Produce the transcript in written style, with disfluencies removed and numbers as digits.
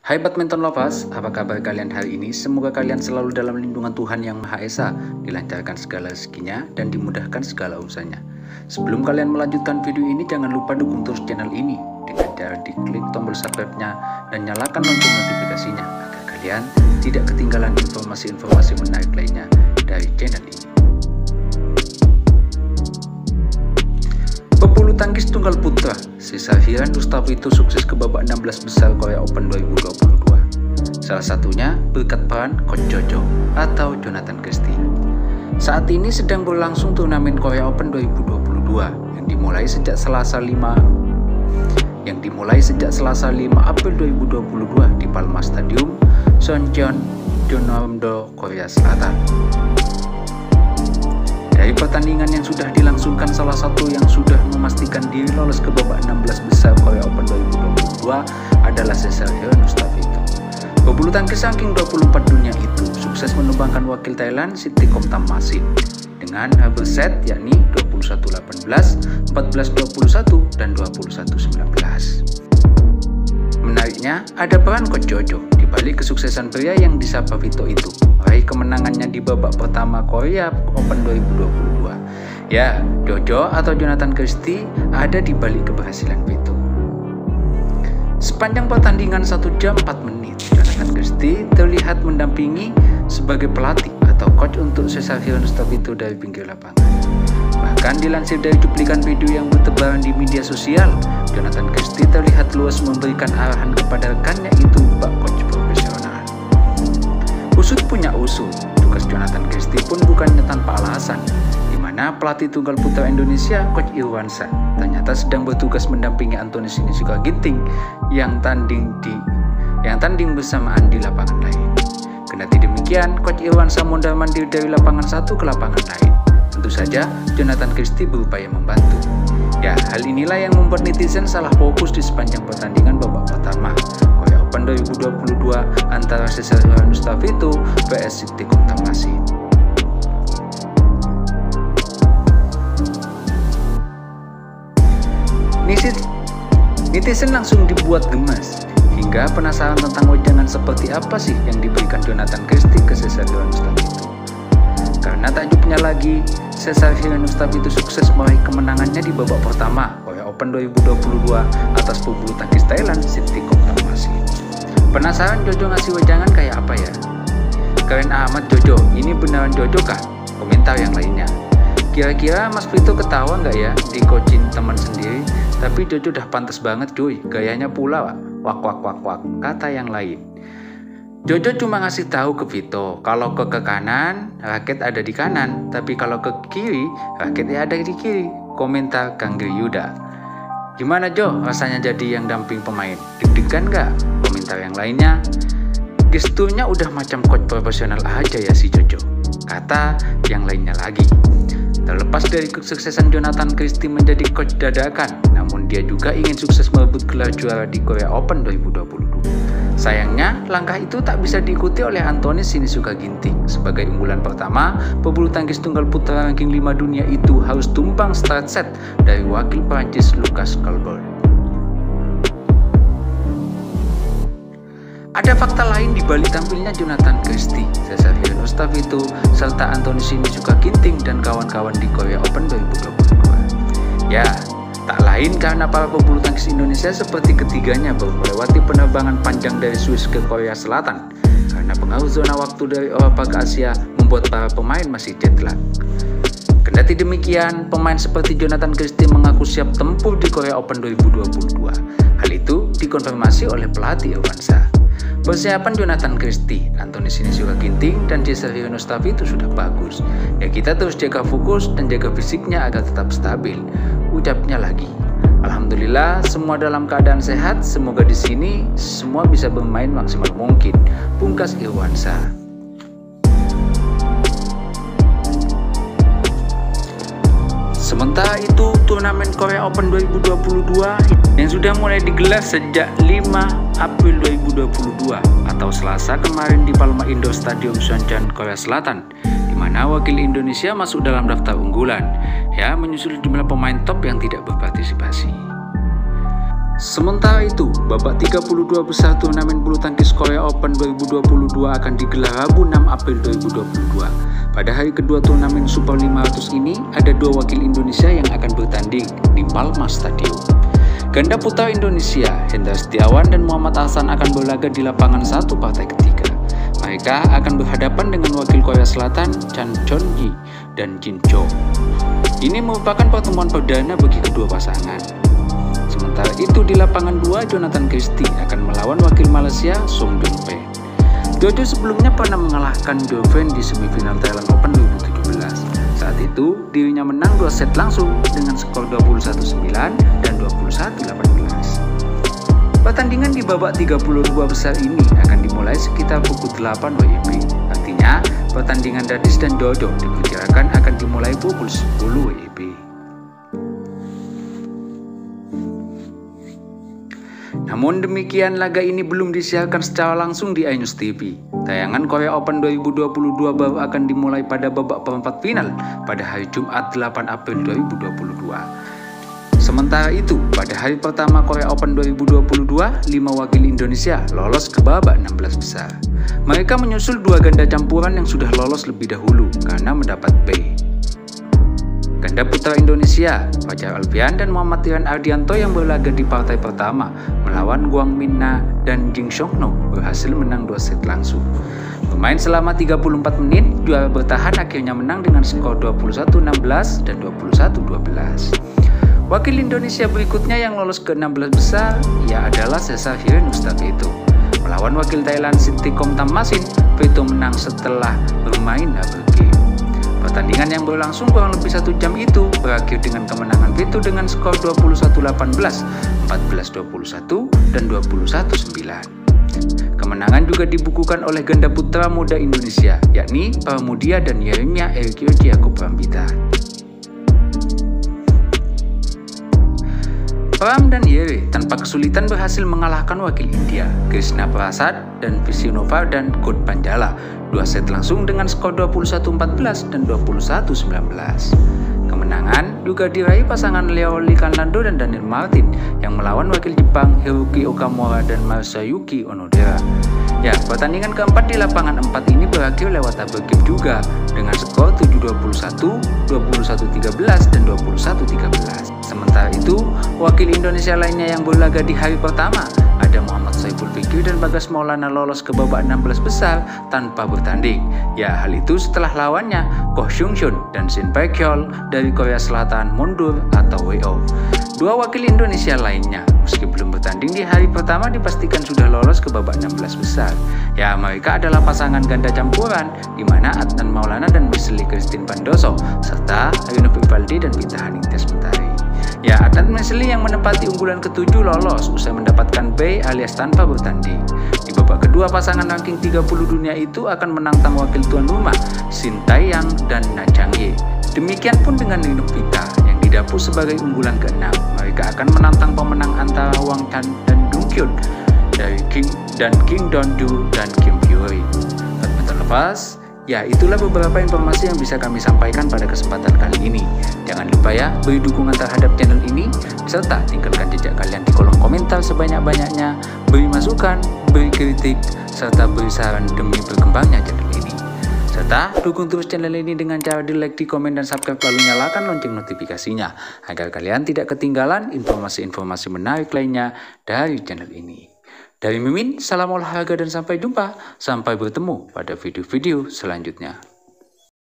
Hai badminton lovers, apa kabar kalian hari ini? Semoga kalian selalu dalam lindungan Tuhan Yang Maha Esa, dilancarkan segala rezekinya dan dimudahkan segala urusannya. Sebelum kalian melanjutkan video ini, jangan lupa dukung terus channel ini dengan cara diklik tombol subscribe-nya dan nyalakan lonceng notifikasinya agar kalian tidak ketinggalan informasi-informasi menarik lainnya dari channel ini. Pebulu tangkis tunggal putra Cesar Nustabito sukses ke babak 16 besar Korea Open 2022. Salah satunya berkat peran Coach Jojo atau Jonathan Christie. Saat ini sedang berlangsung turnamen Korea Open 2022 yang dimulai sejak Selasa 5 April 2022 di Palma Stadium, Soncheon, Jeonnam-do, Korea Selatan. Dari pertandingan yang sudah dilangsungkan, salah satu yang sudah memastikan diri lolos ke babak 16 besar Korea Open 2022 adalah Cesar Nustabito. Pebulu tangkis ranking 24 dunia itu sukses menumbangkan wakil Thailand Sitthikul Thammassin dengan hasil set yakni 21-18, 14-21, dan 21-19. Menariknya, ada peran Coach Jojo di balik kesuksesan pria yang disapa Vito itu meraih kemenangannya di babak pertama Korea Open 2022. Ya, Jojo atau Jonathan Christie ada di balik keberhasilan Vito. Sepanjang pertandingan 1 jam 4 menit, Jonathan Christie terlihat mendampingi sebagai pelatih atau coach untuk Cesar Nustabito dari pinggir lapangan. Bahkan dilansir dari cuplikan video yang bertebaran di media sosial, Jonathan Christie terlihat luas memberikan arahan kepada rekannya itu bak coach profesional. Usut punya usut, tugas Jonathan Christie pun bukannya tanpa alasan, di mana pelatih tunggal putra Indonesia Coach Irwansyah ternyata sedang bertugas mendampingi Antoni Sinisuka Ginting yang tanding bersamaan di lapangan lain. Kendati demikian, Coach Irwansyah mondar-mandir dari lapangan satu ke lapangan lain. Tentu saja Jonathan Christie berupaya membantu. Ya, hal inilah yang membuat netizen salah fokus di sepanjang pertandingan babak pertama Korea Open 2022 antara Cesar Nustabito vs Sitthikul Thammassin. Netizen langsung dibuat gemas hingga penasaran tentang wejangan seperti apa sih yang diberikan Jonathan Christie ke Cesar Nustabito. Karena takjubnya lagi, Cesar Nustabito sukses meraih kemenangannya di babak pertama Korea Open 2022 atas pebulu tangkis Thailand Sitthikul Thammassin. Penasaran Jojo ngasih wejangan kayak apa ya? Keren amat Jojo, ini beneran Jojo kah? Komentar yang lainnya. Kira-kira Mas Vito ketawa nggak ya di coachin teman sendiri? Tapi Jojo udah pantas banget cuy, gayanya pula wak, kata yang lain. Jojo cuma ngasih tahu ke Vito, kalau ke kanan, raket ada di kanan, tapi kalau ke kiri, raketnya ada di kiri. Komentar Kang Yuda. Gimana Jo, rasanya jadi yang damping pemain? Deg-degan nggak? Komentar yang lainnya. Gesturnya udah macam coach profesional aja ya si Jojo, kata yang lainnya lagi. Terlepas dari kesuksesan Jonathan Christie menjadi coach dadakan, namun dia juga ingin sukses merebut gelar juara di Korea Open 2022. Sayangnya, langkah itu tak bisa diikuti oleh Antoni Sinisuka Ginting. Sebagai unggulan pertama, pebulu tangkis tunggal putra ranking 5 dunia itu harus tumbang start set dari wakil Prancis Lucas Colbert. Ada fakta lain di balik tampilnya Jonathan Christie, Cesar Nustabito, serta Antoni Sinisuka Ginting dan kawan-kawan di Korea Open 2022. Ya, tak lain karena para pebulu tangkis Indonesia seperti ketiganya baru melewati penerbangan panjang dari Swiss ke Korea Selatan. Karena pengaruh zona waktu dari Eropa ke Asia membuat para pemain masih jet lag. Kendati demikian, pemain seperti Jonathan Christie mengaku siap tempur di Korea Open 2022. Hal itu dikonfirmasi oleh pelatih Irwansyah. Persiapan Jonathan Christie, Antoni Sinisuka Ginting, dan Cesar Nustabito sudah bagus. Ya kita terus jaga fokus dan jaga fisiknya agar tetap stabil. Ucapnya lagi. Alhamdulillah semua dalam keadaan sehat. Semoga di sini semua bisa bermain maksimal mungkin. Pungkas Irwansyah. Sementara itu, turnamen Korea Open 2022 yang sudah mulai digelar sejak 5 April 2022 atau Selasa kemarin di Palma Indoor Stadium Soncheon, Korea Selatan, di mana wakil Indonesia masuk dalam daftar unggulan, ya menyusul jumlah pemain top yang tidak berpartisipasi. Sementara itu, babak 32 besar turnamen bulu tangkis Korea Open 2022 akan digelar Rabu 6 April 2022. Pada hari kedua turnamen Super 500 ini, ada dua wakil Indonesia yang akan bertanding di Palma Stadium. Ganda putra Indonesia, Hendra Setiawan dan Muhammad Ahsan akan berlaga di lapangan 1 partai ketiga. Mereka akan berhadapan dengan wakil Korea Selatan, Chan Chon-ji dan Jin Cho. Ini merupakan pertemuan perdana bagi kedua pasangan. Sementara itu di lapangan 2, Jonathan Christie akan melawan wakil Malaysia, Song Jong-pei. Jojo sebelumnya pernah mengalahkan Joven di semifinal Thailand Open 2017. Saat itu, dirinya menang 2 set langsung dengan skor 21-9 dan 21-18. Pertandingan di babak 32 besar ini akan dimulai sekitar pukul 8 WIB. Artinya, pertandingan Dadis dan Jojo diperkirakan akan dimulai pukul 10 WIB. Namun demikian, laga ini belum disiarkan secara langsung di iNews TV. Tayangan Korea Open 2022 baru akan dimulai pada babak perempat final pada hari Jumat 8 April 2022. Sementara itu, pada hari pertama Korea Open 2022, 5 wakil Indonesia lolos ke babak 16 besar. Mereka menyusul 2 ganda campuran yang sudah lolos lebih dahulu karena mendapat B. Ganda putra Indonesia, Fajar Alfian dan Muhammad Tiran Ardianto yang berlaga di partai pertama melawan Guang Min-na dan Jing Seok-no berhasil menang 2 set langsung. Bermain selama 34 menit, juara bertahan akhirnya menang dengan skor 21-16 dan 21-12. Wakil Indonesia berikutnya yang lolos ke 16 besar ia adalah Cesar Hirenustad Veto. Melawan wakil Thailand Sittikom Thammasin, Veto menang setelah bermain double game. Pertandingan yang berlangsung kurang lebih 1 jam itu berakhir dengan kemenangan Veto dengan skor 21-18, 14-21, dan 21-9. Kemenangan juga dibukukan oleh ganda putra muda Indonesia, yakni Pramudia dan Yeremia Erkio Prambita. Pram dan Yere tanpa kesulitan berhasil mengalahkan wakil India, Krishna Prasad dan Vishnupar dan Kod Panjala 2 set langsung dengan skor 21-14 dan 21-19. Kemenangan juga diraih pasangan Leo Likanando dan Daniel Martin yang melawan wakil Jepang Hiroki Okamura dan Masayuki Onodera. Ya, pertandingan keempat di lapangan 4 ini berakhir lewat double game juga dengan skor 7-21, 21-13, dan 21-13. Sementara itu, wakil Indonesia lainnya yang berlaga di hari pertama ada Muhammad Saiful Fikri dan Bagas Maulana lolos ke babak 16 besar tanpa bertanding. Ya, hal itu setelah lawannya Koh Seung-Shun dan Shin Pae-kyol dari Korea Selatan mundur atau WO. Dua wakil Indonesia lainnya meski belum bertanding di hari pertama dipastikan sudah lolos ke babak 16 besar. Ya, mereka adalah pasangan ganda campuran di mana Adnan Maulana dan Wesley Christine Pandoso serta Ayuno Vivaldi dan Pita Haningtyas Mentari. Ya, Adnan Wesley yang menempati unggulan ke-7 lolos usai mendapatkan B alias tanpa bertanding. Di babak kedua, pasangan ranking 30 dunia itu akan menantang wakil tuan rumah Shin Tae-yang dan Na Chang-ye. Demikian pun dengan Nino Pita yang didapuk sebagai unggulan ke-6. Mereka akan menantang pemenang antara Wang Chan dan Dung Kyun dari Kim Don-ju dan Kim Fury. Terlepas, ya itulah beberapa informasi yang bisa kami sampaikan pada kesempatan kali ini. Jangan lupa ya, beri dukungan terhadap channel ini, serta tinggalkan jejak kalian di kolom komentar sebanyak-banyaknya, beri masukan, beri kritik, serta beri saran demi berkembangnya channel ini. Serta dukung terus channel ini dengan cara di like, di komen, dan subscribe lalu nyalakan lonceng notifikasinya agar kalian tidak ketinggalan informasi-informasi menarik lainnya dari channel ini. Dari Mimin, salam olahraga dan sampai jumpa. Sampai bertemu pada video-video selanjutnya.